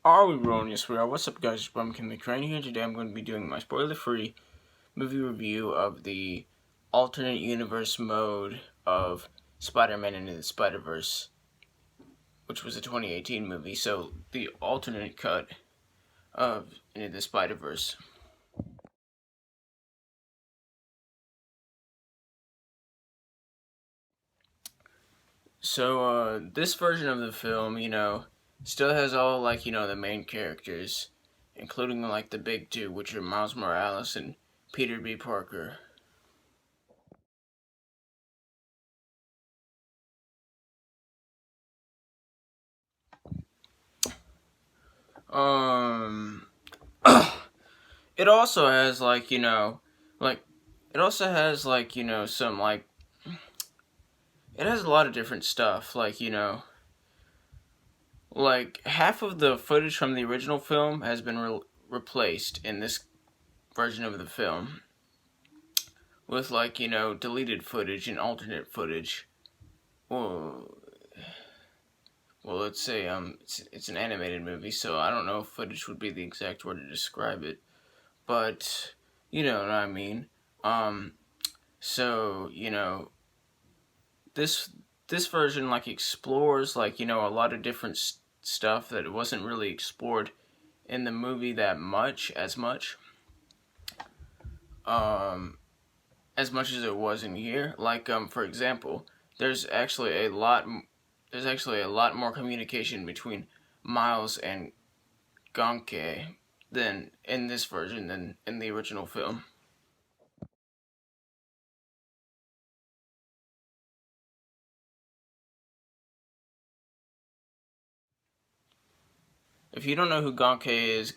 Are we rolling? Yes, we are. What's up, guys? It's McKinley Crain here. Today I'm going to be doing my spoiler-free movie review of the alternate universe mode of Spider-Man Into the Spider-Verse, which was a 2018 movie. So, the alternate cut of Into the Spider-Verse. So, this version of the film, still has all, the main characters, including, the big two, which are Miles Morales and Peter B. Parker. Um, it also has, it also has, some, it has a lot of different stuff, like, half of the footage from the original film has been replaced in this version of the film with, deleted footage and alternate footage. Well, let's say, it's an animated movie, so I don't know if footage would be the exact word to describe it, but, you know what I mean. So, this version, explores, a lot of different stuff that wasn't really explored in the movie as much as it was in here. For example, there's actually a lot more communication between Miles and Gonke than in this version than in the original film. If you don't know who Gonke is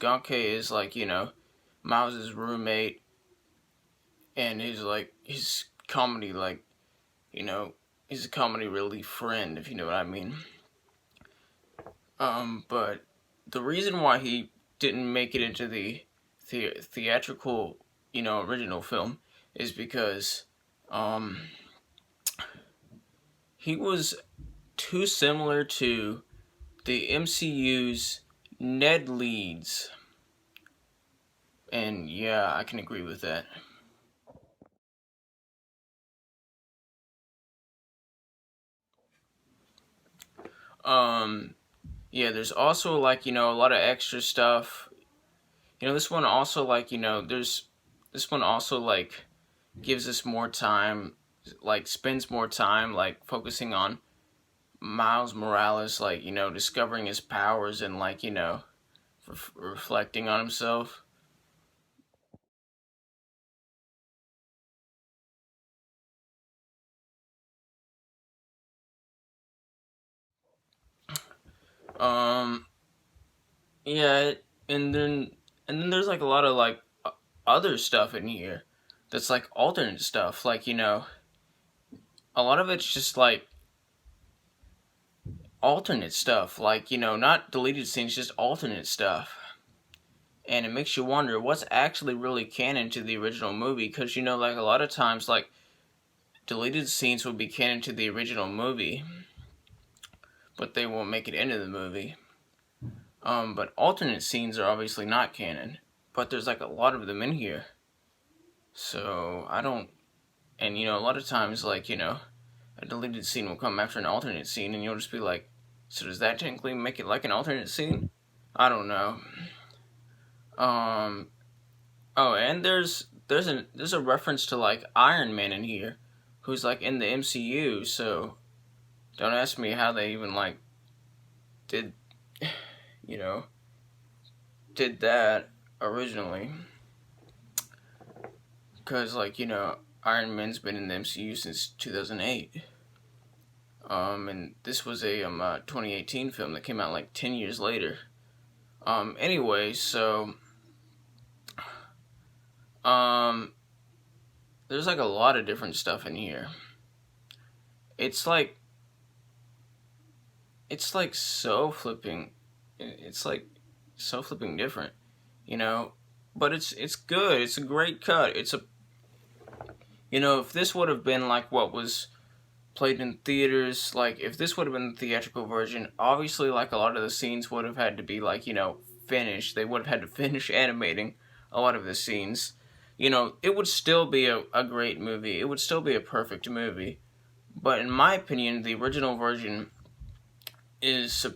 Miles' roommate and his comedy, he's a comedy relief friend, if you know what I mean. But the reason why he didn't make it into the theatrical, original film is because, he was too similar to the MCU's Ned Leeds. And yeah, I can agree with that. Yeah, there's also a lot of extra stuff. This one also this one also gives us more time, spends more time focusing on Miles Morales, discovering his powers and reflecting on himself. Um, yeah, and then there's a lot of other stuff in here that's alternate stuff. A lot of it's just alternate stuff. Not deleted scenes, just alternate stuff. And it makes you wonder what's actually really canon to the original movie, because a lot of times deleted scenes will be canon to the original movie, but they won't make it into the movie. But alternate scenes are obviously not canon, but there's a lot of them in here. So I don't, and a lot of times a deleted scene will come after an alternate scene, and you'll just be like, so does that technically make it like an alternate scene? I don't know. Oh, and there's a reference to Iron Man in here, who's in the MCU. So don't ask me how they even did, you know, did that originally, because Iron Man's been in the MCU since 2008. And this was a 2018 film that came out 10 years later. Anyway, so there's a lot of different stuff in here. It's so flipping. It's so flipping different, But it's good. It's a great cut. It's a, if this would have been what was played in theaters. Like, if this would have been the theatrical version, obviously, like, a lot of the scenes would have had to be, like, finished. They would have had to finish animating a lot of the scenes. It would still be a great movie. It would still be a perfect movie. But in my opinion, the original version is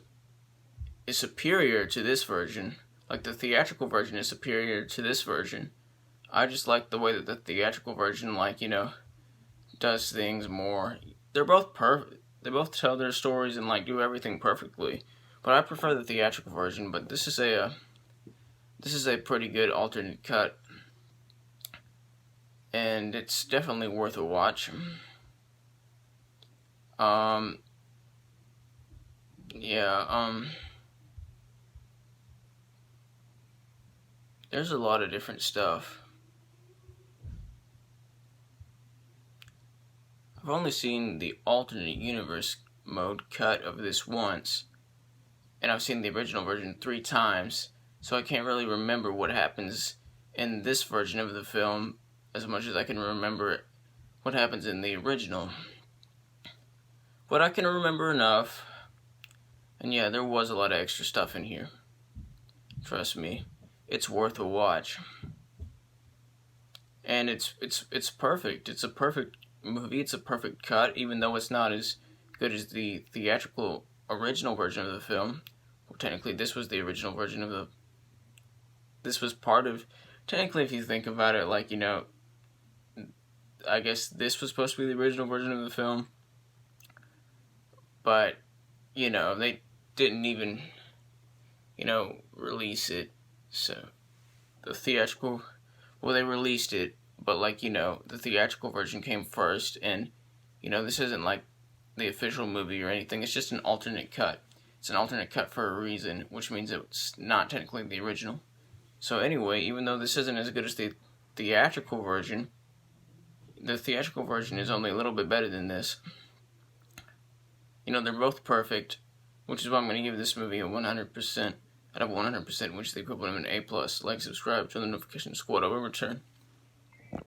superior to this version. Like, the theatrical version is superior to this version. I just like the way that the theatrical version, like, does things more. They're both perfect. They both tell their stories and, like, do everything perfectly. But I prefer the theatrical version. But this is a pretty good alternate cut, and it's definitely worth a watch. There's a lot of different stuff. I've only seen the alternate universe mode cut of this once, and I've seen the original version 3 times, so I can't really remember what happens in this version of the film as much as I can remember what happens in the original. But I can remember enough, and yeah, there was a lot of extra stuff in here. Trust me, it's worth a watch. And it's perfect. It's a perfect movie. It's a perfect cut, even though it's not as good as the theatrical original version of the film. Well, technically, this was the original version of the. This was part of. Technically, if you think about it, like, I guess this was supposed to be the original version of the film. But, they didn't even, release it. So, the theatrical. Well, they released it, but, like, the theatrical version came first, and, this isn't, like, the official movie or anything. It's just an alternate cut. It's an alternate cut for a reason, which means it's not technically the original. So, anyway, even though this isn't as good as the theatrical version is only a little bit better than this. They're both perfect, which is why I'm going to give this movie a 100% out of 100%, which is the equivalent of an A+. Like, subscribe, turn the notification squad. I will return.